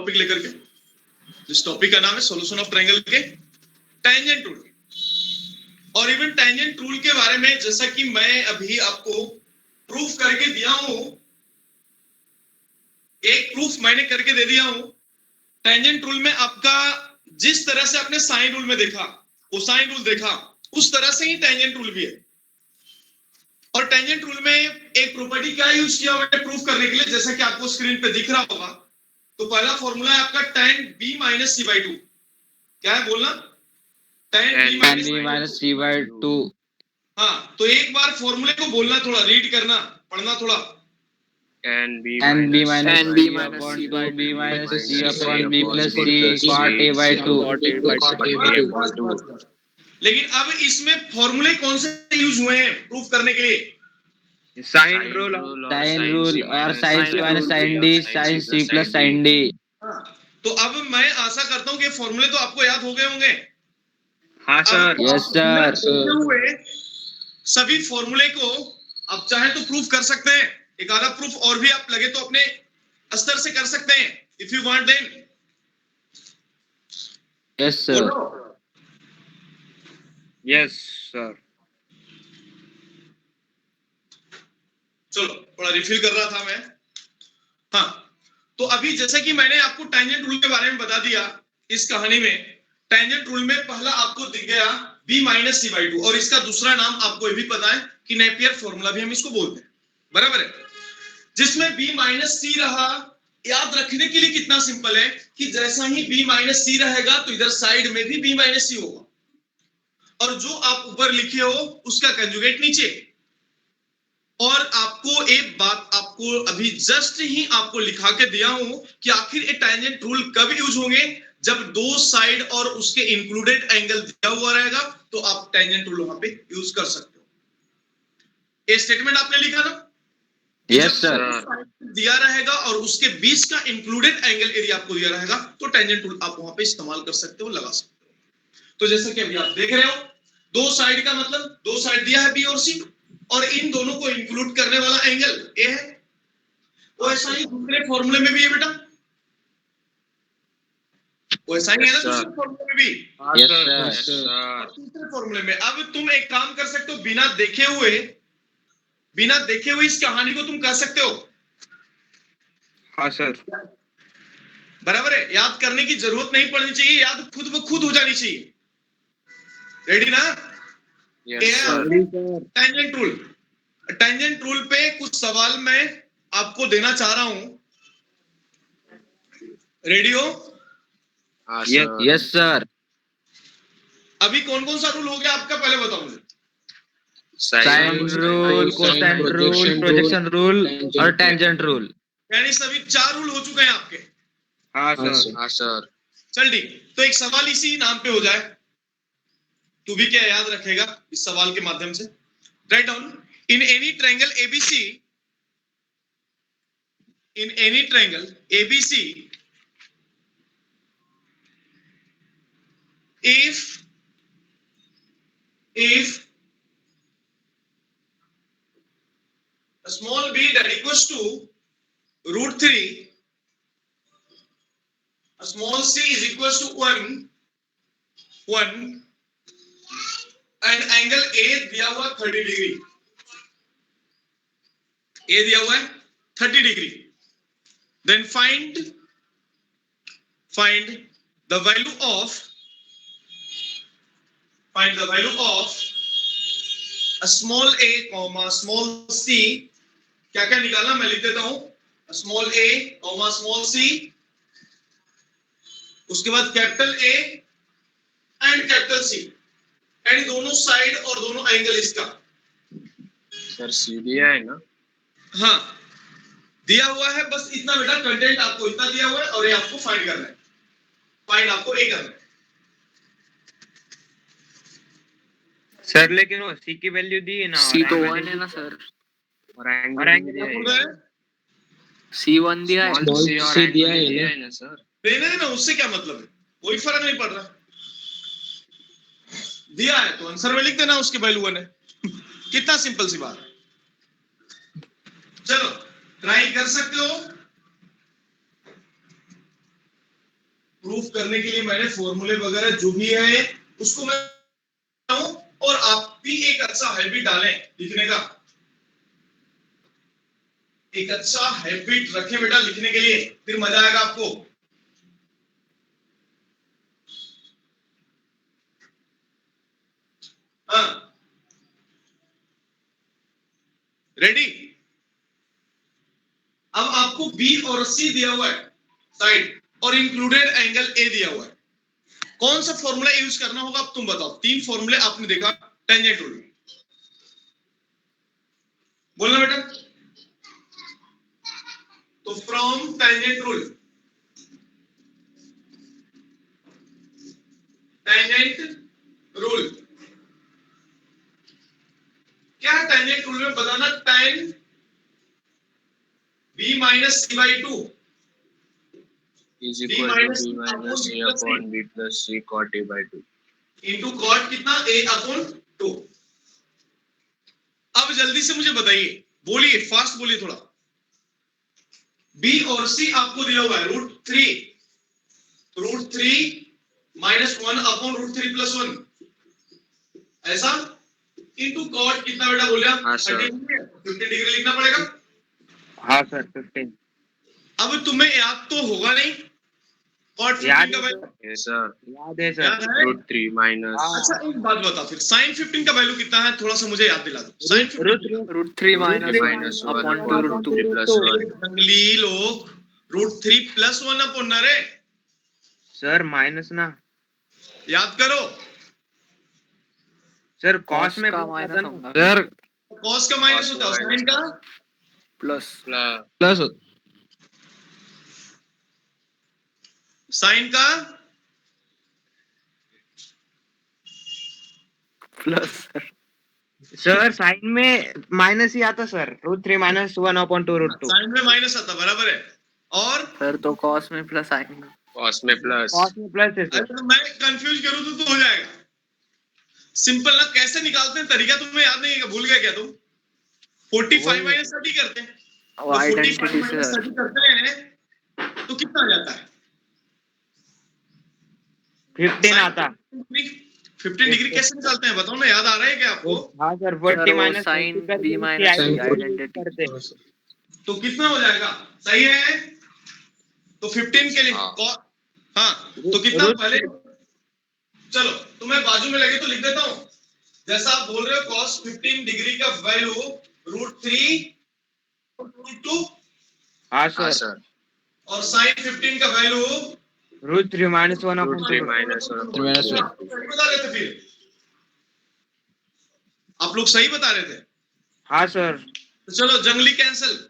Topic लेकर के, जिस टॉपिक का नाम है सॉल्यूशन ऑफ ट्रायंगल के टेंजेंट रूल। और इवन टेंजेंट रूल के बारे में जैसा कि मैं अभी आपको प्रूफ करके दिया हूं, एक प्रूफ मैंने करके दे दिया हूं। टेंजेंट रूल में आपका जिस तरह से आपने साइन रूल में देखा, कोसाइन रूल देखा, उस तरह से ही टेंजेंट रूल भी है। और टेंजेंट रूल में एक प्रॉपर्टी क्या यूज किया मैंने प्रूफ करने के लिए, जैसा कि आपको स्क्रीन पे दिख रहा होगा। तो पहला फॉर्मूला है आपका tan b minus c by 2। क्या है बोलना? tan b minus c by 2। हाँ, तो एक बार फॉर्मूले को बोलना, थोड़ा रीड करना, पढ़ना थोड़ा। tan b minus c upon 2b minus c upon b plus c cot a by 2। लेकिन अब इसमें फॉर्मूले कौन से यूज हुए हैं प्रूफ करने के लिए? साइन रूल और sign c minus sin d sin c plus sin d। तो अब मैं आशा करता हूं कि फॉर्मूले तो आपको याद हो गए होंगे। हाँ सर। Yes sir. सभी फॉर्मूले को आप चाहे तो प्रूफ कर सकते हैं। एक आधा प्रूफ और भी आप लगे तो अपने स्तर से कर सकते हैं, if you want then. Yes sir. Yes sir. चलो थोड़ा रिफिल कर रहा था मैं। हाँ, तो अभी जैसे कि मैंने आपको टेंजेंट रूल के बारे में बता दिया, इस कहानी में टेंजेंट रूल में पहला आपको दिख गया b माइनस सी बाई 2, और इसका दूसरा नाम आपको ये भी पता है कि नेपियर फॉर्मूला भी हम इसको बोलते हैं, बराबर है। जिसमें b माइनस सी रहा, याद रखने के लिए कितना सिंपल है कि जैसा ही b माइनस सी रहेगा तो इधर साइड में भी b माइनस सी होगा, और जो आप ऊपर लिखे हो उसका कंजुगेट नीचे। और आपको एक बात आपको अभी जस्ट ही आपको लिखा के दिया हूं कि आखिर ये टेंजेंट रूल कब यूज होंगे, जब दो साइड और उसके इंक्लूडेड एंगल दिया हुआ रहेगा, तो आप टेंजेंट रूल वहां पे यूज कर सकते हो। ये स्टेटमेंट आपने लिखा ना? Yes sir. दिया रहेगा और उसके बीच का इंक्लूडेड एंगल एरिया आपको दिया रहेगा, तो टेंजेंट रूल आप वहां पे इस्तेमाल कर सकते हो, लगा सकते हो। तो जैसे कि अभी आप देख रहे हो, दो साइड का मतलब दो साइड दिया है बी और सी, और इन दोनों को इंक्लूड करने वाला एंगल ए है। वो ऐसा ही दूसरे फॉर्मूले में भी है बेटा, वैसा ही है ना दूसरे फॉर्मूले में भी। Yes sir. तीसरे फॉर्मूले में अब तुम एक काम कर सकते हो, बिना देखे हुए इस कहानी को तुम कर सकते हो। हाँ सर। बराबर है, याद करने की जरूरत नहीं पड़नी चाहिए, याद खुद ब खुद हो जानी चाहिए। रेडी ना? Tangent rule. टेंजेंट रूल पे कुछ सवाल मैं आपको देना चाह रहा हूं। रेडी हो? Yes sir. अभी कौन कौन सा रूल हो गया आपका, पहले बताओ मुझे। Sine rule, cosine rule, projection rule और टेंजेंट रूल, यानी सभी 4 रूल हो चुके हैं आपके। हाँ सर। चल ठीक, तो एक सवाल इसी नाम पे हो जाए, तू भी क्या याद रखेगा इस सवाल के माध्यम से। Write down, in any triangle ABC, in any triangle ABC, if a small b that equals to root 3, a small c is equals to 1 and angle a दिया हुआ 30 डिग्री, a दिया हुआ है 30 degree, then find the value of a small a comma small c। क्या क्या निकालना मैं लिख देता हूं, small a comma small c, उसके बाद capital A and capital C, and दोनों साइड और दोनों एंगल इसका। सर सी दिया है ना? हाँ दिया हुआ है, बस इतना बेटा कंटेंट आपको इतना दिया हुआ है, और ये आपको फाइंड करना है, फाइंड आपको ए करना है। सर लेकिन वो सी की वैल्यू दी है ना, सी तो 1 है ना सर, और एंगल दिया है, C1 दिया है, सी दिया है ना सर। देने देना, उससे क्या मतलब है, कोई फर्क नहीं पड़ रहा। दिया है तो आंसर में लिख देना उसकी वैल्यू 1 है। कितना सिंपल सी बात है। चलो ट्राई कर सकते हो। प्रूफ करने के लिए मैंने फॉर्मूले वगैरह जो भी है उसको मैं और आप भी एक अच्छा हैबिट डालें लिखने का, एक अच्छा हैबिट रखें बेटा लिखने के लिए, फिर मजा आएगा आपको। हाँ रेडी। अब आपको बी और सी दिया हुआ है साइड और इंक्लूडेड एंगल ए दिया हुआ है, कौन सा फॉर्मूला यूज करना होगा अब तुम बताओ। 3 फॉर्मूले आपने देखा टेंजेंट रूल में, बोलना बेटा। तो from tangent rule, tangent rule क्या है? टेंजेंट रूल में बताना tan b minus c by 2 is equal to b minus a upon b plus c cot a by 2 into cot कितना a अपॉन 2। अब जल्दी से मुझे बताइए, बोलिए फास्ट बोलिए थोड़ा। b और c आपको दिया हुआ है √3 माइनस 1 अपॉन √3 प्लस 1 ऐसा, इंटू कॉट कितना बेटा बोलिए आप? 50 डिग्री लिखना पड़ेगा। हाँ सर 15। अब तुम्हें याद तो होगा नहीं कॉट 15 का वैल्यू? यस सर याद है सर। √3 माइनस। अच्छा एक बात बताओ फिर sin 15 का वैल्यू कितना है, थोड़ा सा मुझे याद दिला दो। sin 15 √3 माइनस अपॉन 2 √2 प्लस 1 जंगली लोग √3 प्लस 1 अपॉन न रे सर माइनस ना याद करो। सर cos का माइनस होगा सर cos का माइनस होता है, sin का प्लस प्लस sin का प्लस सर साइन में माइनस ही आता सर √3 माइनस 1 अपॉन 2 √2 sin में माइनस आता बराबर है। और सर तो cos में प्लस आएगा। cos में प्लस है सर। अगर मैं कंफ्यूज करूं तो हो जाएगा। सिंपल ना, कैसे निकालते हैं तरीका तुम्हें याद नहीं है, भूल गए क्या तुम? 45 माइनस 30 करते हैं, वो तो 45 आइडेंटिटी माइनस से 30 करते हैं तो कितना आ जाता है? 15 आता। 15 डिग्री कैसे निकालते हैं बताओ ना, याद आ रहा है क्या आपको? हाँ sir 40 minus sin b minus identity तो कितना हो जाएगा? सही है। तो 15 के लिए हाँ तो कितना पहले, चलो तो मैं बाजू में लगे तो लिख देता हूं। जैसा आप बोल रहे हो cos 15 डिग्री का वैल्यू √3 √2 हाँ सर और sin 15 का वैल्यू √3 माइनस 1 अपॉन 2 माइनस 1 बता रहे थे फिर आप लोग सही बता रहे थे। हाँ सर तो चलो जंगली कैंसिल।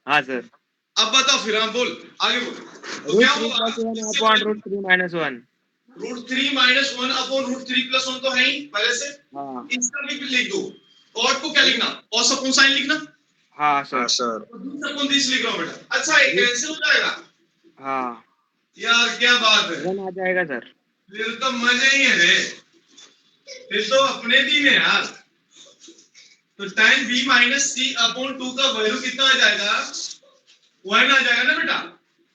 हाँ सर अब बताओ फिर, हाँ बोल आगे बोल। तो क्या होगा? √3 माइनस 1 √3 माइनस 1 अपॉन √3 प्लस 1 तो है ही पहले से। हाँ इसका भी लिख दो। कॉट को क्या लिखना? cos अपॉन sin लिखना। हाँ सर 20 अपॉन 30 लिख रहा हूं बेटा। अच्छा ये कैंसिल हो जाएगा। हाँ यार क्या बात है, 1 आ जाएगा सर। फिर तो मजे ही है रे, फिर तो अपने दिन है यार। तो tan b minus c upon 2 का वैल्यू कितना आ जाएगा? 1 आ जाएगा ना बेटा।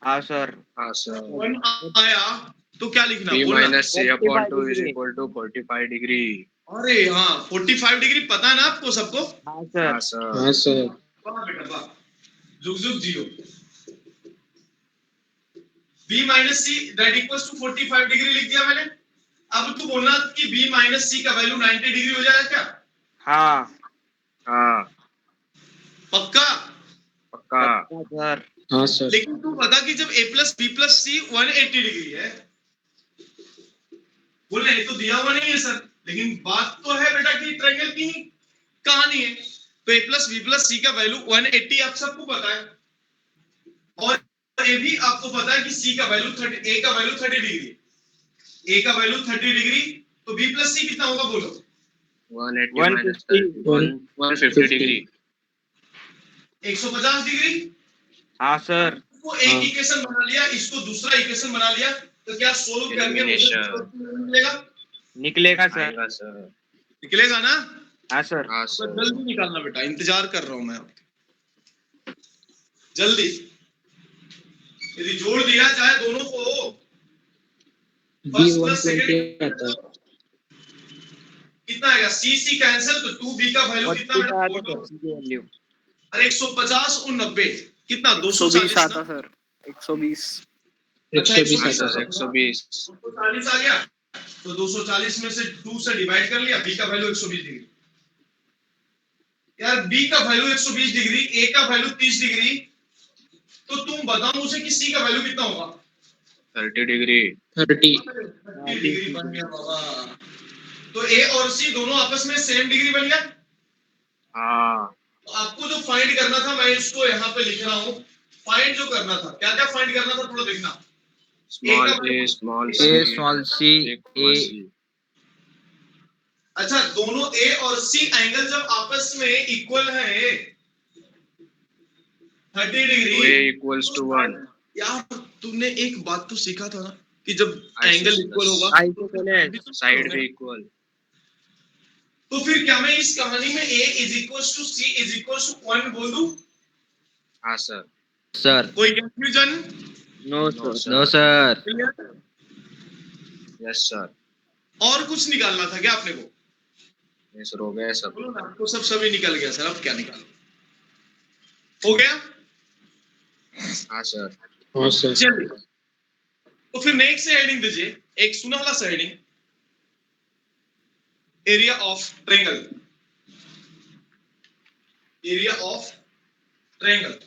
हाँ सर 1 आया तो क्या लिखना? b बोलना। Minus c upon 2 is equal to 45 degree. अरे हाँ 45 डिग्री पता है ना आपको सबको? हाँ सर वाह बेटा वाह, जुग जुग जियो। b minus c that equals to 45 degree लिख दिया मैंने। अब तू बोलना कि b माइनस c का वैल्यू 90 डिग्री हो जाएगा क्या? हाँ पक्का? सर हाँ सर। लेकिन तू बता कि जब a plus b plus c 180 degree है, बोल रहे तो दिया हुआ नहीं है सर, लेकिन बात तो है बेटा कि ट्रायंगल की कहानी है। तो a plus b plus c का वैल्यू 180 आप सबको पता है, और ये भी आपको पता है कि c का वैल्यू 30, a का वैल्यू 30 डिग्री, a का वैल्यू 30 डिग्री, तो b प्लस c कितना होगा बोलो? 150 डिग्री 150 डिग्री। हाँ सर। इसको एक इक्वेशन बना लिया, इसको दूसरा इक्वेशन बना लिया, तो क्या सोल्व करके मुझे निकलेगा सर। निकलेगा ना? हाँ सर। तो जल्दी निकालना बेटा, इंतजार कर रहा हूं मैं, जल्दी यदि जोड़ दिया जाए दोनों को, B 120 आता है। कितना आएगा? सी सी कैंसिल, तो 2b का वैल्यू कितना बेटा? वैल्यू अरे 150 और 90 कितना? 120 240 आता ना? सर, 120। अच्छा 120 120 आता है। 120 240 आ गया, तो 240 में से 2 से डिवाइड कर लिया, बी का वैल्यू 120 डिग्री। यार बी का वैल्यू 120 डिग्री, ए का वैल्यू 30 डिग्री, तो तुम बताओ मुझे कि सी का वैल्यू कितना होगा? 30 डिग्री। 30 डिग्री बन गया बाबा। तो ए और सी दोनों आपस में सेम डिग्री बन गया। हाँ। तो आपको जो फाइंड करना था, मैं इसको यहाँ पे लिख रहा हूँ। फाइंड जो करना था, क्या क्या फाइंड करना था थोड़ा देखना। Small a small c a। अच्छा, दोनों ए और सी एंगल जब आपस में इक्वल है 30 डिग्री, a equals to 1। यार तुमने एक बात तो सीखा था ना कि जब एंगल इक्वल होगा साइड भी इक्वल। तो फिर क्या मैं इस कहानी में a is equal to C is equal to 1 बोल दूं? हाँ सर। कोई confusion? No sir. Yes sir. और कुछ निकालना था क्या आपने को? ये सर हो गया सब। बोलो ना, आपको सब सभी निकल गया सर, अब क्या निकालो? हो गया? हाँ सर। चलिए, तो फिर नेक्स्ट से हेडिंग दीजिए, एक सुनहला सा heading, area of triangle. Area of triangle.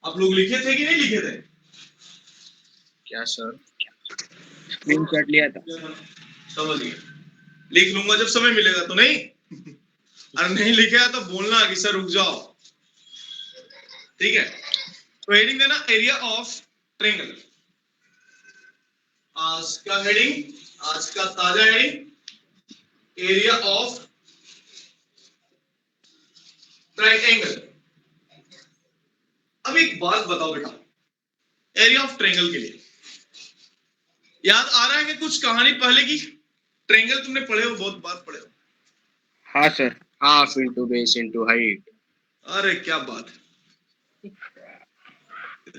आप लोग लिखे थे कि नहीं लिखे थे? क्या सर? स्क्रीनशॉट लिया था। समझ गया, लिख लूंगा जब समय मिलेगा तो। नहीं अरे नहीं लिखे तो बोलना कि सर रुक जाओ, ठीक है? तो हेडिंग देना एरिया ऑफ ट्रायंगल। आज का हेडिंग, आज का ताजा हेडिंग, एरिया ऑफ ट्रायंगल। अब एक बात बताओ बेटा, एरिया ऑफ ट्रायंगल के लिए याद आ रहा है कि कुछ कहानी पहले की ट्रायंगल तुमने पढ़े हो, बहुत बार पढ़े हो? हाँ sir. Half into base into height. अरे क्या बात है,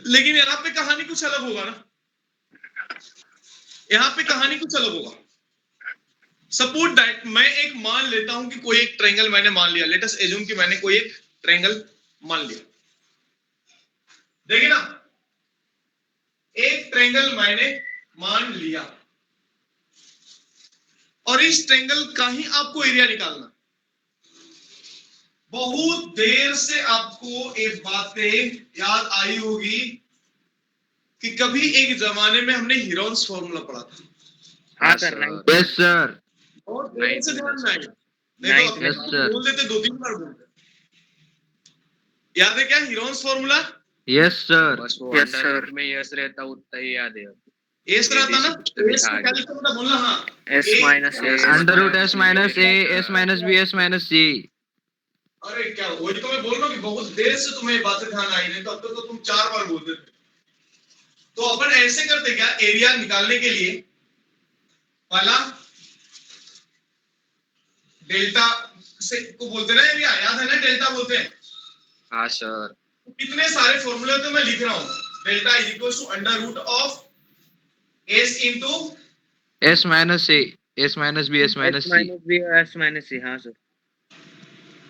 लेकिन यहाँ पे कहानी कुछ अलग होगा ना? यहाँ पे कहानी कुछ अलग होगा। सपोज दैट मैं एक मान लेता हूं कि कोई एक ट्रायंगल मैंने मान लिया, लेट अस एज्यूम कि मैंने कोई एक ट्रायंगल मान लिया। देखिए ना, एक ट्रायंगल मैंने मान लिया और इस ट्रायंगल का ही आपको एरिया निकालना। बहुत देर से आपको एक बातें याद आई होगी कि कभी एक जमाने में हमने हीरोन्स फॉर्मूला पढ़ा था। हाँ सर। Yes sir. और देर से ध्यान में आएगा, नहीं तो यस सर। बोल देते, 2-3 बार बोलते। याद है क्या हीरोन्स फॉर्मूला? Yes sir. बस वो अंडर में यस रहता उतना ही याद है। एस रहता ना, एस को क्या लिखता था बोलना? हाँ, S minus A under root s minus a s minus b s minus c। अरे क्या, वही तो मैं बोल रहा हूँ कि बहुत देर से तुम्हें बातें ध्यान आई, नहीं तो अब तक तो तुम 4 बार बोलते थे। तो अपन ऐसे करते क्या, एरिया निकालने के लिए पहला डेल्टा से को बोलते ना एरिया, याद है ना? डेल्टा बोलते हैं। हाँ सर। कितने सारे फॉर्मूले तो मैं लिख रहा हूँ। Delta is equal to under root of s into s minus a s minus b s minus c। S minus C। हाँ सर।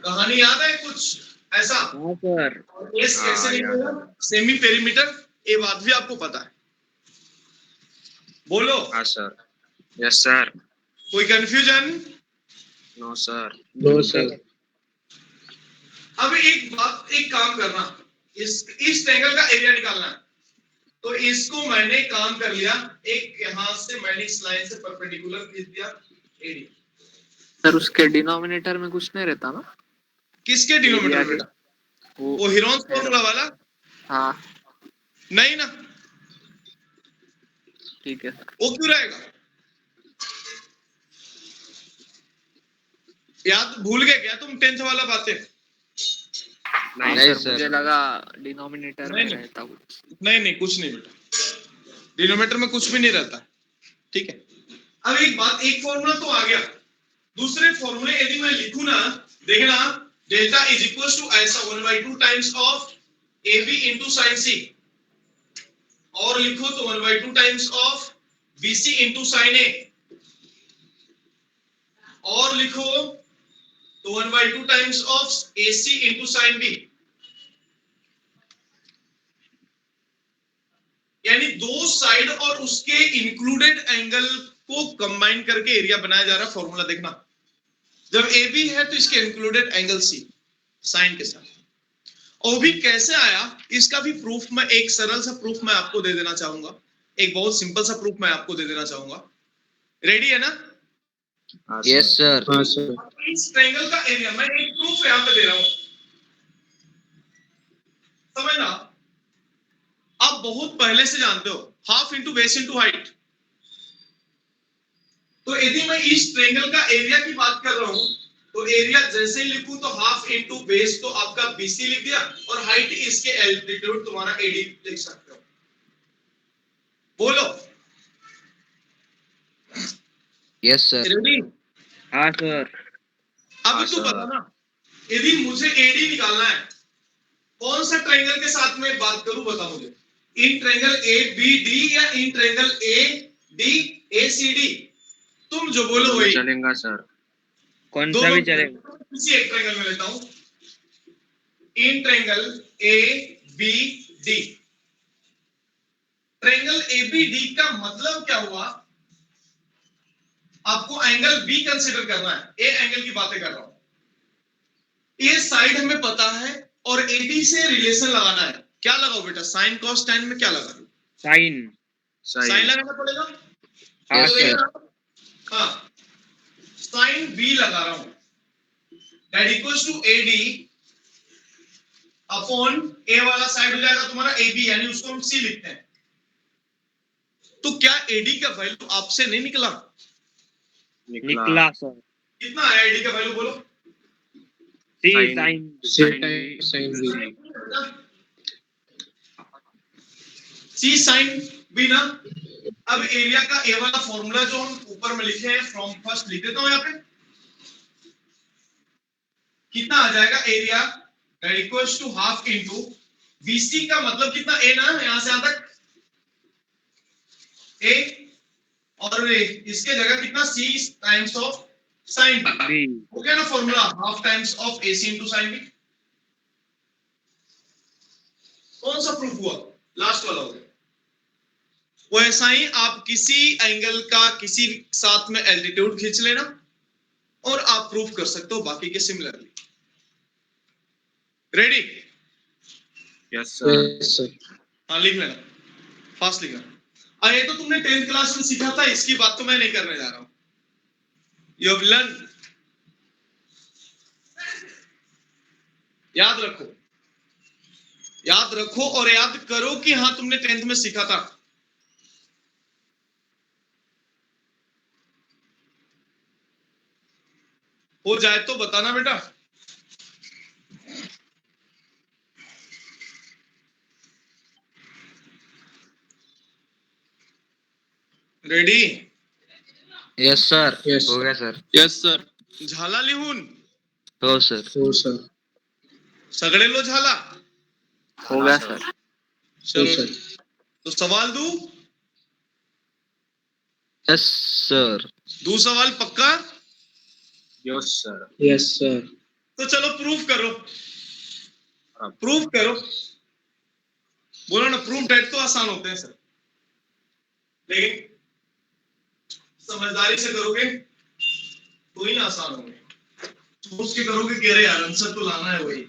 कहानी याद है कुछ ऐसा? हाँ सर। s कैसे निकलेगा? सेमी पेरीमीटर, ये बात भी आपको पता है। बोलो। हाँ सर। Yes sir. कोई confusion? No sir. No sir. अब एक बात, एक काम करना, इस ट्रायंगल का एरिया निकालना है। तो इसको मैंने काम कर लिया, एक यहां से मैंने इस लाइन से परपेंडिकुलर खींच दिया एरिया। सर उसके डिनोमिनेटर में कुछ नहीं रहता ना? किसके डिनोमिनेटर बेटा? वो हीरोन्स फॉर्मूला वाला? हाँ नहीं ना, ठीक है। वो क्यों रहेगा? याद भूल गए क्या तुम 10th वाला बातें? नहीं सर मुझे लगा डिनोमिनेटर में रहता कुछ। नहीं कुछ नहीं बेटा, डिनोमिनेटर में कुछ भी नहीं रहता, ठीक है? अब एक बात, एक फॉर्मूला तो आ गया, दूसरे फॉर्मूले यदि मैं लिखूं ना, देखना, डेल्टा इज इक्वल टू ऐसा 1/2 times of A B into sine C, और लिखो तो 1/2 times of B C into sine A, और लिखो तो 1/2 times of A C into sine B. यानी दो साइड और उसके इंक्लूडेड एंगल को कंबाइन करके एरिया बनाया जा रहा है। फॉर्मूला देखना, जब ए बी है तो इसके इंक्लूडेड एंगल सी साइन के साथ, और भी कैसे आया इसका भी प्रूफ मैं, एक सरल सा प्रूफ मैं आपको दे देना चाहूंगा, एक बहुत सिंपल सा प्रूफ मैं आपको दे देना चाहूंगा। रेडी है ना? Yes sir. इस ट्रायंगल का एरिया मैं एक प्रूफ यहां पे दे रहा हूं, समझना। आप बहुत पहले से जानते हो half into base into height. तो यदि मैं इस ट्रायंगल का एरिया की बात कर रहा हूं तो एरिया जैसे ही लिखूं तो हाफ इंटू बेस तो आपका बीसी लिख दिया, और हाइट इसके एल्टीट्यूड तुम्हारा एडी लिख सकते हो। बोलो यस सर। रेडी? हाँ सर। अब तू बता ना, यदि मुझे एडी निकालना है, कौन सा ट्रायंगल के साथ में बात करूं, बता मुझे। In triangle A B D या in triangle A D A C D? तुम जो बोलो वही चलेगा सर, कौन सा दोनों भी चलेगा। किसी एक ट्रायंगल में लेता हूं, in triangle A B D. Triangle A B D का मतलब क्या हुआ? आपको एंगल बी कंसीडर करना है, ए एंगल की बातें कर रहा हूं। ए साइड हमें पता है और एडी से रिलेशन लगाना है। क्या लगाओ बेटा? साइन कॉस टैन में क्या लगा? साइन। साइन लगाना पड़ेगा। हाँ तो सर। हाँ, साइन बी लगा रहा हूं, that equals to AD upon A वाला साइड हो जाएगा तुम्हारा ए बी, यानी उसको हम सी लिखते हैं। तो क्या एडी का वैल्यू आपसे नहीं निकला? निकला सर। कितना आया एडी का वैल्यू बोलो? सी साइन बी ना। अब एरिया का ए वाला फॉर्मूला जो हम ऊपर में लिखे हैं, फ्रॉम फर्स्ट लिख देता हूं यहां पे। कितना आ जाएगा area? That equals to half into BC का मतलब कितना, ए ना, यहां से यहां तक ए, और इसके जगह कितना, C times of sine B. हो गया ना formula, half times of AC into sine B. कौन सा प्रूफ हुआ? लास्ट वाला हो गया। वैसा ही आप किसी एंगल का किसी साथ में एल्टीट्यूड खींच लेना और आप प्रूफ कर सकते हो बाकी के सिमिलरली। रेडी? Yes sir. हाँ, लिख लेना, फास्ट लिखना। ये तो तुमने 10th क्लास में सीखा था, इसकी बात तो मैं नहीं करने जा रहा हूं। यू हैव लर्न, याद रखो, याद रखो और याद करो कि हाँ तुमने 10th में सीखा था। हो जाए तो बताना बेटा। रेडी? Yes sir. हो गया सर। Yes sir. झाला लिहून? हो सर। हो सर। सगळे लो झाला? हो गया सर। चलो, तो सवाल दू? Yes sir. दू सवाल पक्का? Yes sir. Yes sir. तो चलो प्रूफ करो, प्रूफ करो। बोलो ना, प्रूफ डेट तो आसान होते हैं सर, लेकिन समझदारी से करोगे तो ही ना आसान होंगे। सोच के करोगे कि अरे यार आंसर तो लाना है वही,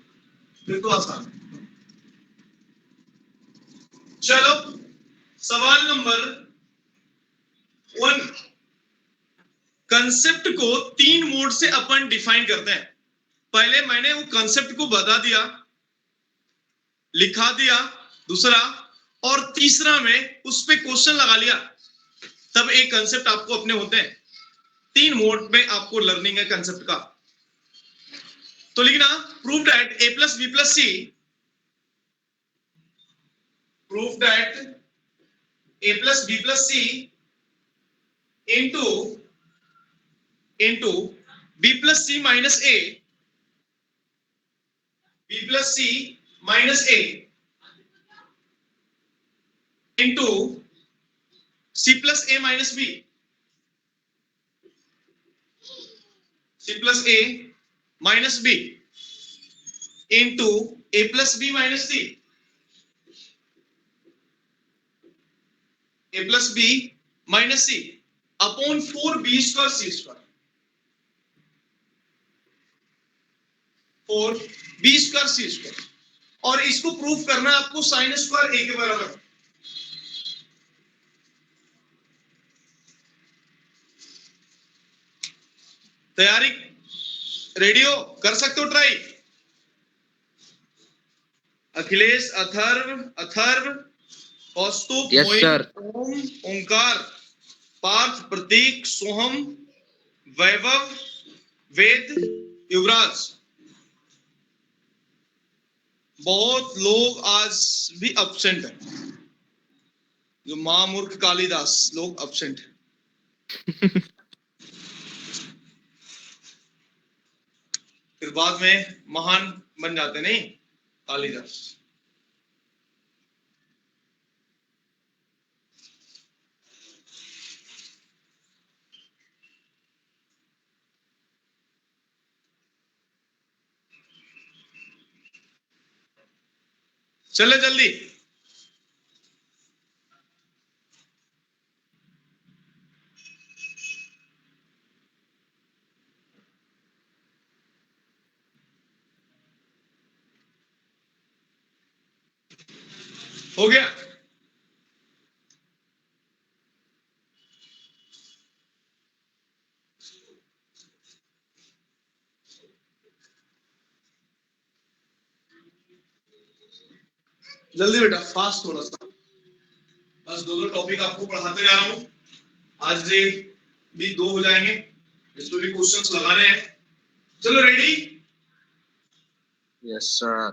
फिर तो आसान है। चलो, सवाल नंबर 1। कंसेप्ट को 3 मोड से अपन डिफाइन करते हैं। पहले मैंने वो कंसेप्ट को बता दिया, लिखा दिया, दूसरा, और तीसरा में उस पे क्वेश्चन लगा लिया, तब एक कंसेप्ट आपको अपने होते हैं। 3 मोड में आपको लर्निंग है कंसेप्ट का। तो लिखना, prove that a plus B plus C, prove that a plus B plus C into B plus C minus A, B plus C minus A into C plus A minus B, C plus A minus B into A plus B minus C, A plus B minus C upon 4b square C square, 4b square C square. और इसको proof करना है आपको sine square ए के बराबर। तैयारी ready हो, कर सकते हो ट्राई। अखिलेश, अथर्व, अथर्व, कौस्तुभ, Yes, मोइन, sir. ओम, ओंकार, पार्थ, प्रतीक, सोहम, वैभव, वेद, युवराज। बहुत लोग आज भी अब्सेंट है, जो महामूर्ख कालिदास लोग अब्सेंट है। फिर बाद में महान बन जाते नहीं कालिदास। चले जल्दी। हो गया? जल्दी बेटा, फास्ट थोड़ा सा, बस दो टॉपिक आपको पढ़ाते जा रहा हूं। आज भी 2 हो जाएंगे, इसमें भी क्वेश्चंस लगाने हैं। चलो ready? Yes, sir.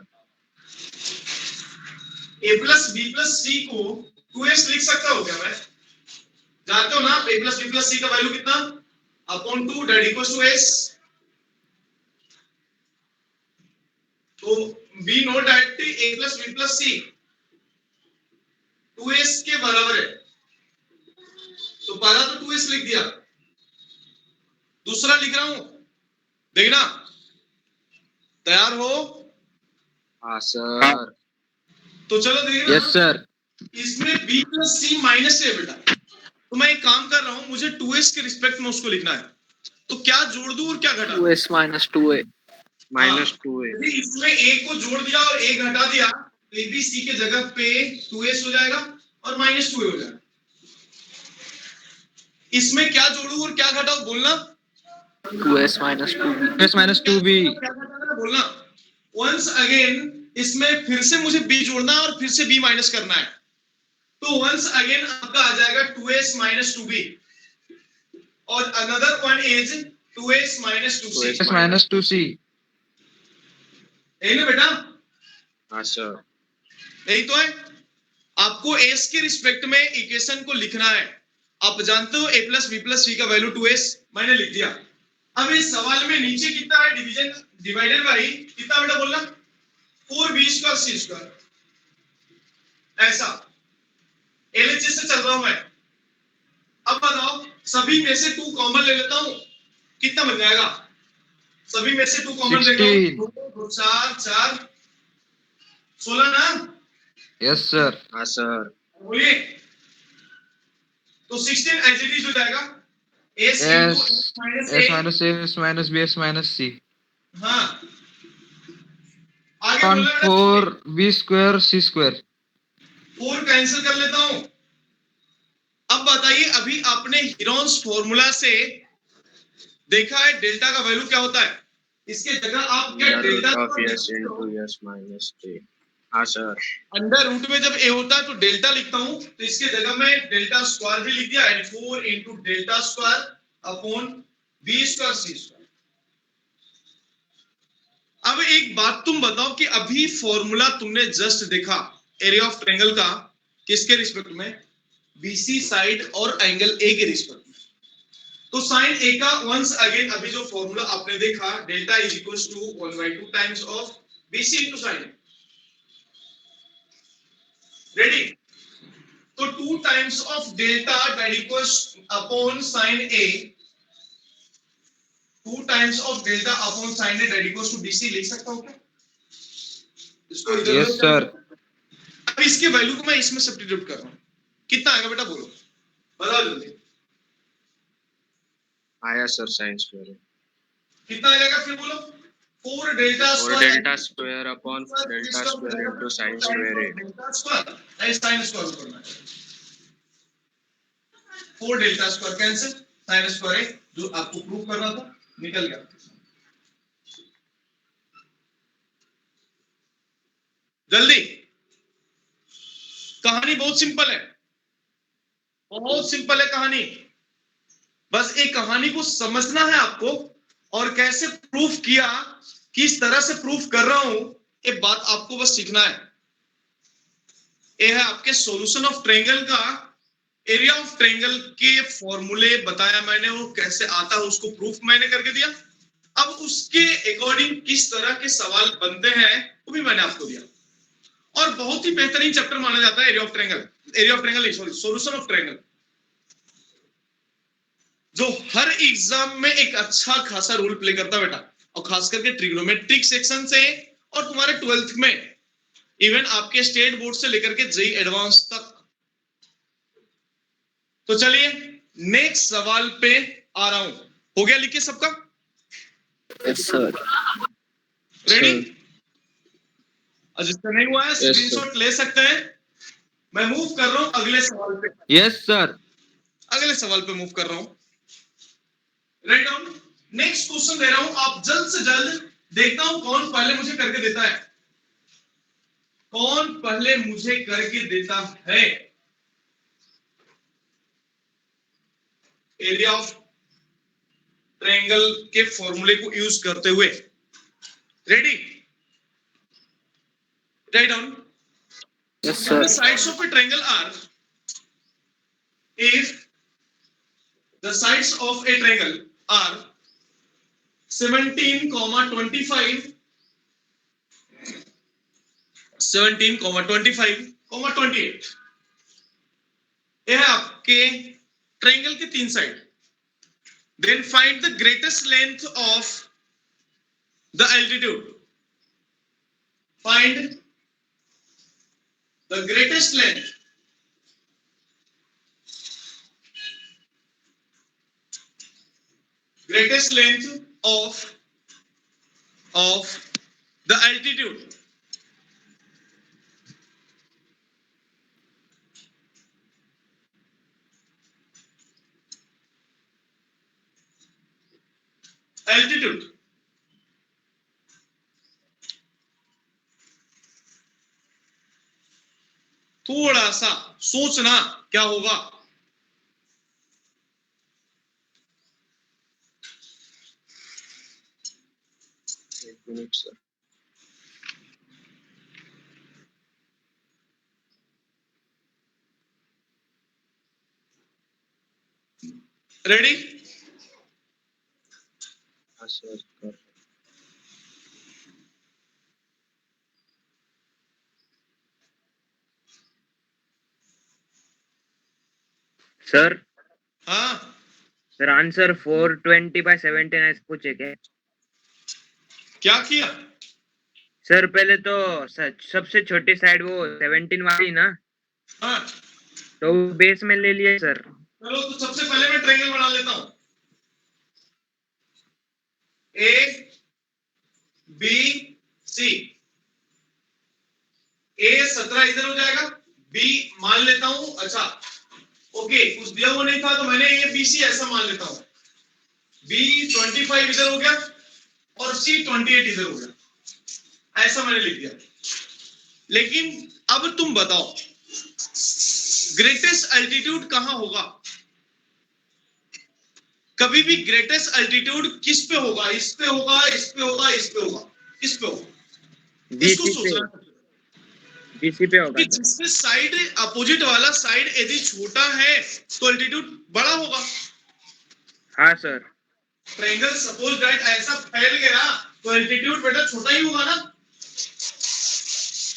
a plus B plus C को 2s लिख सकता हूं क्या मैं? जानते हो ना a plus B plus C का वैल्यू कितना? Upon 2 that equals to s। तो we know that a plus B plus C 2s के बराबर है। तो पहला तो 2s लिख दिया, दूसरा लिख रहा हूं, देखना। तैयार हो? हाँ सर। तो चलो देखना। Yes, sir. इसमें b प्लस सी माइनस है बेटा, तो मैं एक काम कर रहा हूं, मुझे 2s के रिस्पेक्ट में उसको लिखना है। तो क्या जोड़ दूं और क्या घटा दूं? 2s minus 2a. Minus 2a. यदि इसमें a को जोड़ दिया और a घटा दिया तो a b c के जगह पे 2s हो जाएगा और माइनस 2a हो जाएगा। इसमें क्या जोड़ू और क्या घटाऊं बोलना? 2s minus 2b. 2s minus 2b. क्या घटाना बोलना? वंस अगेन इसमें फिर से मुझे b जोड़ना है और फिर से b माइनस करना है। तो वंस अगेन आपका आ जाएगा 2s minus 2b और another one is 2s minus 2c। 2s minus 2c. यही ना बेटा? हाँ सर। यही तो है। आपको s के रिस्पेक्ट में इक्वेशन को लिखना है। आप जानते हो a plus B plus C का वैल्यू 2s, मैंने लिख दिया। अब इस सवाल में नीचे कितना है? डिवीजन डिवाइडेड बाई कितना बेटा बोलना? 4b square C square. ऐसा LHS से चल रहा हूं मैं। अब बताओ, सभी में से 2 कॉमन ले लेता हूं, कितना बन जाएगा? सभी में से 2 कॉमन ले लो, 2 4 4 16 ना? Yes, sir. हाँ सर। बोलिए। तो 16 एज इट इज हो जाएगा s S minus S minus a S minus b S minus c. हाँ, आगे On बोलना बेटा। 4b square c square. 4 cancel कर लेता हूं। अब बताइए, अभी आपने हीरोन्स फॉर्मूला से देखा है डेल्टा का वैल्यू क्या होता है? इसके जगह आप क्या Under root delta of s into s minus a. हाँ सर। अंडर रूट में जब a होता है तो डेल्टा लिखता हूं, तो इसके जगह में डेल्टा स्क्वायर भी लिख दिया, यानी 4 into delta square upon b square c square. अब एक बात तुम बताओ कि अभी फॉर्मूला तुमने जस्ट देखा एरिया ऑफ ट्रायंगल का, किसके रिस्पेक्ट में? BC साइड और एंगल A के रिस्पेक्ट में। तो साइन ए का वंस अगेन अभी जो फॉर्मूला आपने देखा, delta is equal to 1/2 times of BC into sine. Ready? तो 2 times of delta that equals upon sine A, 2 times of delta upon sine A that equals to BC लिख सकता हूं क्या? इसको इधर यस सर। अब इसके वैल्यू को मैं इसमें सब्स्टिट्यूट कर रहा हूं, कितना आएगा बेटा बोलो, बताओ जल्दी। आया सर साइन स्क्वायर। कितना आ जाएगा फिर बोलो? 4 डेल्टा और delta square upon delta square into sine square है। डेल्टा स्क्वायर ऐसे साइन स्क्वायर करना है। 4 delta square cancel, sine square है जो आपको प्रूव करना था, निकल गया। जल्दी, कहानी बहुत सिंपल है, बहुत सिंपल है कहानी। बस एक कहानी को समझना है आपको, और कैसे प्रूफ किया, किस तरह से प्रूफ कर रहा हूं, ये बात आपको बस सीखना है। ये है आपके सॉल्यूशन ऑफ ट्रायंगल का, एरिया ऑफ ट्रायंगल के फॉर्मूले बताया मैंने, वो कैसे आता है उसको प्रूफ मैंने करके दिया। अब उसके अकॉर्डिंग किस तरह के सवाल बनते हैं वो भी मैंने आपको दिया, और बहुत ही बेहतरीन चैप्टर माना जाता है area of triangle, area of triangle sorry solution of triangle, जो हर एग्जाम में एक अच्छा खासा रोल प्ले करता है बेटा, और खास करके ट्रिग्नोमेट्रिक सेक्शन से, और तुम्हारे 12th में, इवन आपके स्टेट बोर्ड से लेकर के जेईई एडवांस तक। तो चलिए नेक्स्ट सवाल पे आ रहा हूं, हो गया लिखिए सबका? Yes sir. रेडी? और जिसका नहीं हुआ है स्क्रीनशॉट ले सकते हैं। मैं मूव कर रहा हूं अगले सवाल पे। Yes sir. अगले सवाल पे मूव कर रहा हूं। राइट डाउन, नेक्स्ट क्वेश्चन दे रहा हूं, आप जल्द से जल्द देखता हूं कौन पहले मुझे करके देता है, कौन पहले मुझे करके देता है। एरिया ऑफ ट्रायंगल के फॉर्मूले को यूज करते हुए। Ready? Write down. Yes sir. The sides of a triangle are, if the sides of a triangle are 17, 25, 17, 25, 28, यह है आपके ट्रायंगल के 3 side. Then find the greatest length of the altitude. Find the greatest length of the altitude. Altitude. थोड़ा सा सोचना क्या होगा। एक मिनट सर। रेडी? हाँ सर। सर हाँ सर आंसर 420/17 ऐसे पूछे क्या किया? सर पहले तो सबसे छोटी साइड वो 17 वाली ना, हाँ तो बेस में ले लिए सर। चलो तो सबसे पहले मैं ट्रायंगल बना लेता हूं। ए बी सी, ए 17 इधर हो जाएगा, बी मान लेता हूं, अच्छा ओके कुछ दिया हुआ नहीं था तो मैंने ए बी सी ऐसा मान लेता हूं, बी 25 इधर हो गया और सी 28 इधर हो गया, ऐसा मैंने लिख दिया। लेकिन अब तुम बताओ ग्रेटेस्ट एल्टीट्यूड कहां होगा? कभी भी ग्रेटेस्ट एल्टीट्यूड किस पे होगा? इस पे होगा, इस पे होगा, इस पे होगा, किस पे होगा? इसको सोचना है। बीसी पे होगा। जिससे साइड अपोजिट वाला साइड यदि छोटा है तो एल्टीट्यूड बड़ा होगा। हाँ सर। ट्रायंगल सपोज दैट ऐसा फैल गया तो एल्टीट्यूड बेटा छोटा ही होगा ना।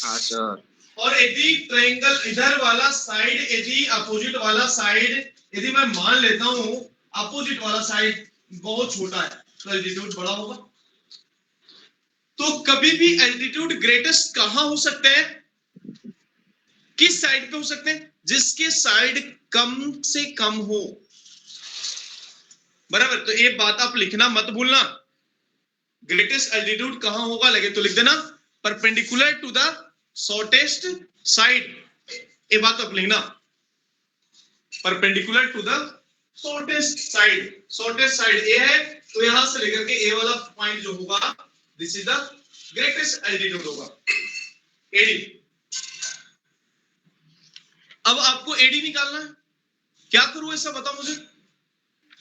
हाँ सर। और यदि ट्रायंगल इधर वाला साइड, यदि अपोजिट वाला साइड, यदि मैं मान लेता हूं अपोजिट वाला साइड बहुत छोटा है तो एल्टीट्यूड बड़ा होगा। तो कभी भी एल्टीट्यूड ग्रेटेस्ट कहां हो सकते हैं, किस साइड पे हो सकते हैं, जिसके साइड कम से कम हो। बराबर, तो ये बात आप लिखना मत भूलना। ग्रेटेस्ट एल्टीट्यूड कहां होगा लगे तो लिख देना perpendicular to the shortest side. ये बात आप लिखना perpendicular to the shortest side. Shortest side A है तो यहां से लेकर के ए वाला पॉइंट जो होगा this is the greatest altitude होगा, एडी। अब आपको एडी निकालना है, क्या करूं ऐसा बताओ मुझे।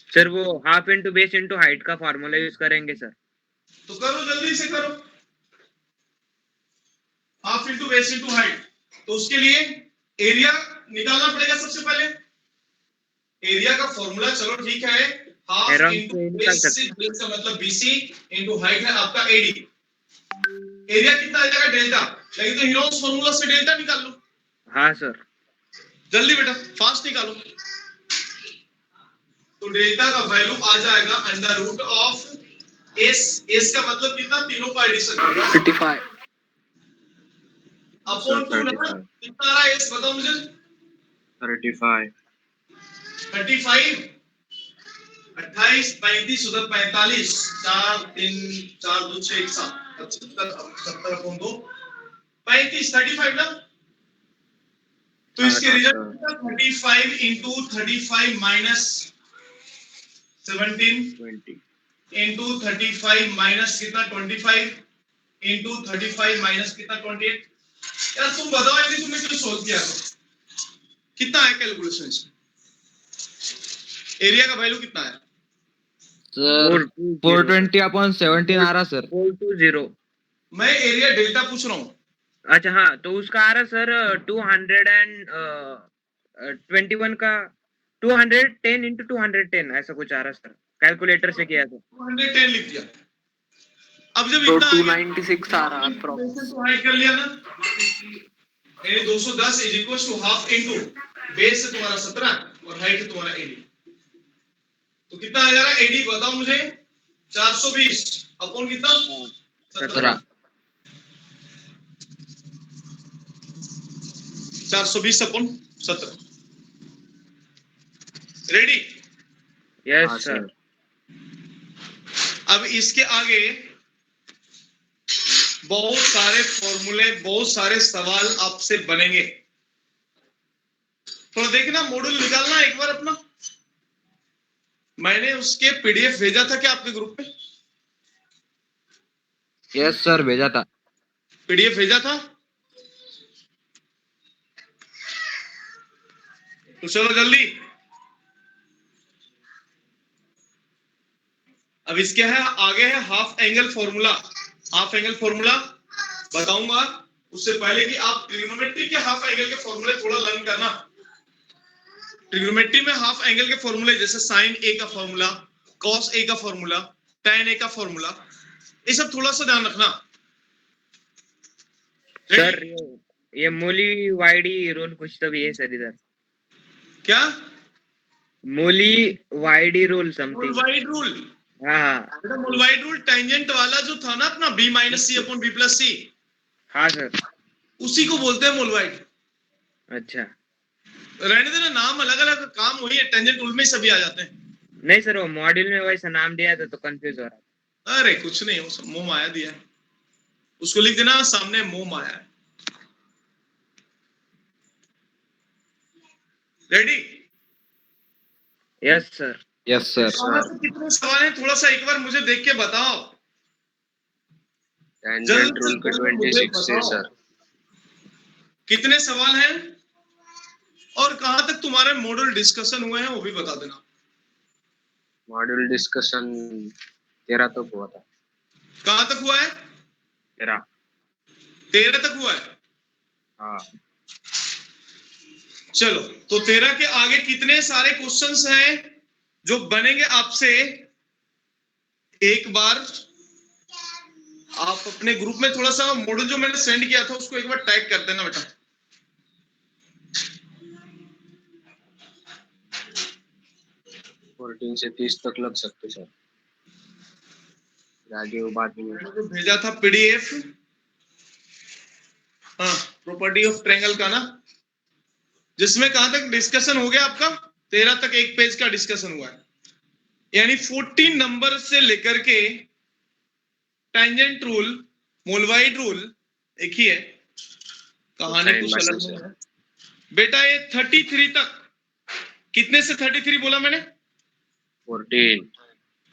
सर वो half into base into height का फॉर्मूला यूज करेंगे सर। तो करो, जल्दी से करो, half into base into height. तो उसके लिए एरिया निकालना पड़ेगा सबसे पहले। एरिया का फॉर्मूला चलो ठीक है, हाफ इंटू बेस का मतलब बीसी इंटू हाइट है आपका एडी। एरिया कितना आ जाएगा डेल्टा, लेकिन तो हीरोस फॉर्मूला से डेल्टा निकाल लो। हाँ सर। जल्दी बेटा फास्ट निकालो। तो डेल्टा का वैल्यू आ जाएगा under root of S. S का मतलब कितना, तीनों का एडिशन 55 अपॉन 2 ना, कितना आ रहा है एस बताओ मुझे। 35 35 28 35 उधर 45 4 3 4 2 6 1 7 70 अपॉन 2 35 35 ना। तो इसके result 35 into 35 minus 17 20 into 35 minus कितना 25 इंटू 35 माइनस कितना 28। यार तुम बताओ यदि तुमने क्यों सोल्व किया तो कितना है कैलकुलेशन इसमें, एरिया का वैल्यू कितना है। सर 420 अपॉन 17 आ रहा सर। 420। मैं एरिया डेल्टा पूछ रहा हूँ। अच्छा हाँ, तो उसका आ रहा सर 221 का 210 इंटू 210 ऐसा कुछ आ रहा सर, कैलकुलेटर से किया था। 210 लिख दिया। अब जब तो इतना 296 आ रहा अप्रॉक्स। तो हाइड कर लिया ना, यानी 210 is equal to half into base है तुम्हारा 17 और हाइट है तुम्हारा 80। तो कितना आ जा रहा है एडी बताओ मुझे, 420 अपॉन कितना 17। 420 अपॉन 17। रेडी। Yes sir. अब इसके आगे बहुत सारे फॉर्मूले, बहुत सारे सवाल आपसे बनेंगे। थोड़ा देखना, मॉड्यूल निकालना एक बार अपना। मैंने उसके पीडीएफ भेजा था क्या आपके ग्रुप में। यस सर भेजा था। पीडीएफ भेजा था, तो चलो जल्दी। अब इसके है आगे है half angle formula. Half angle formula बताऊंगा, उससे पहले कि आप ट्रिग्नोमेट्री के हाफ एंगल के फॉर्मूले थोड़ा लर्न करना। ट्रिग्नोमेट्री में हाफ एंगल के फॉर्मूले जैसे साइन ए का फॉर्मूला, कॉस ए का फॉर्मूला, tan ए का फॉर्मूला, ये सब थोड़ा सा ध्यान रखना। सर ये मोली वाइडी रूल कुछ तो भी है सर इधर। क्या मोली वाइडी रूल समथिंग। मोलवाइड रूल। हाँ मोलवाइड रूल टेंजेंट वाला जो था ना अपना b minus C upon b plus सी, हाँ सर, उसी को बोलते हैं मोलवाइड। अच्छा रहने देना, नाम अलग अलग, काम वही है, टेंजेंट रूल में सभी आ जाते हैं। नहीं सर, वो मॉड्यूल में वैसा नाम दिया था तो कंफ्यूज हो रहा था। अरे कुछ नहीं, वो मोह माया दिया है, उसको लिख देना सामने मोह माया है। Ready. Yes sir. Yes sir. कितने सवाल हैं थोड़ा सा एक बार मुझे देख के बताओ। टेंजेंट रूल के 26 है सर। कितने सवाल हैं और कहां तक तुम्हारे मॉडल डिस्कशन हुए हैं वो भी बता देना। मॉड्यूल डिस्कशन 13 तक हुआ था। कहां तक हुआ है, 13 तक हुआ है। हाँ चलो, तो 13 के आगे कितने सारे क्वेश्चंस हैं जो बनेंगे आपसे, एक बार आप अपने ग्रुप में थोड़ा सा मॉडल जो मैंने सेंड किया था उसको एक बार टैग कर देना बेटा। 14 से 30 तक लग सकते सर, आगे वो बात नहीं। मैंने जो भेजा था पीडीएफ, हाँ, प्रॉपर्टी ऑफ ट्रायंगल का ना, जिसमें कहां तक डिस्कशन हो गया आपका? 13 तक एक पेज का डिस्कशन हुआ है, यानी 14 नंबर से लेकर के टेंजेंट रूल, मोलवाइड रूल एक ही है, कहानी कुछ अलग नहीं है बेटा। ये 33 तक, कितने से 33 बोला मैंने? 14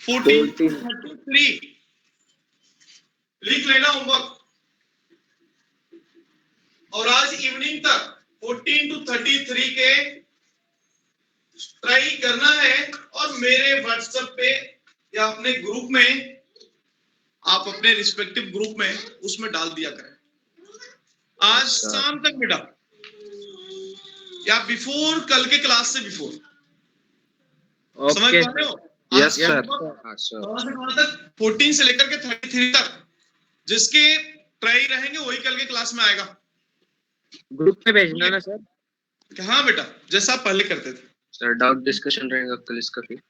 33 लिख लेना होमवर्क। और आज इवनिंग तक 14 to 33 के ट्राई करना है, और मेरे व्हाट्सएप पे या अपने ग्रुप में, आप अपने रिस्पेक्टिव ग्रुप में उसमें डाल दिया करें आज शाम तक बेटा, या बिफोर कल के क्लास से बिफोर। समझ पा रहे हो? Yes sir. हाँ सर, कहां तक? 14 से लेकर के 33 तक, जिसके ट्राई रहेंगे वही कल के क्लास में आएगा। ग्रुप में भेजना ना सर। हाँ बेटा, जैसा आप पहले करते थे। सर डाउट डिस्कशन रहेगा कल इसका फिर?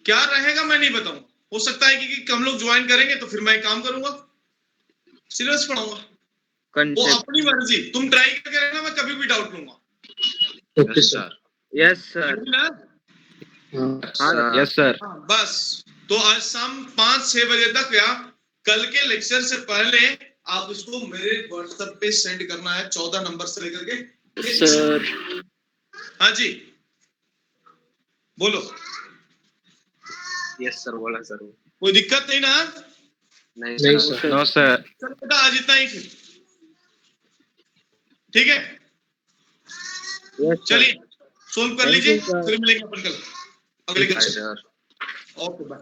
क्या रहेगा मैं नहीं बताऊंगा, हो सकता है कि कम लोग ज्वाइन करेंगे तो फिर मैं काम करूंगा, सिलेबस पढ़ाऊंगा, वो अपनी मर्जी। तुम ट्राई करके रहना, मैं कभी भी डाउट लूंगा। Okay sir. Yes sir. हाँ यस सर। बस तो आज शाम 5-6 बजे तक या कल के लेक्चर से पहले आप उसको मेरे व्हाट्सएप पे सेंड करना है, 14 नंबर से लेकर के सर। हाँ जी बोलो। यस सर, बोला सर। कोई दिक्कत नहीं ना? नहीं सर। No sir. चलो बेटा आज इतना ही फिर, ठीक है? चलिए सोल्व कर लीजिए, फिर मिलेंगे अपन कल अगले क्लास। Sir okay bye.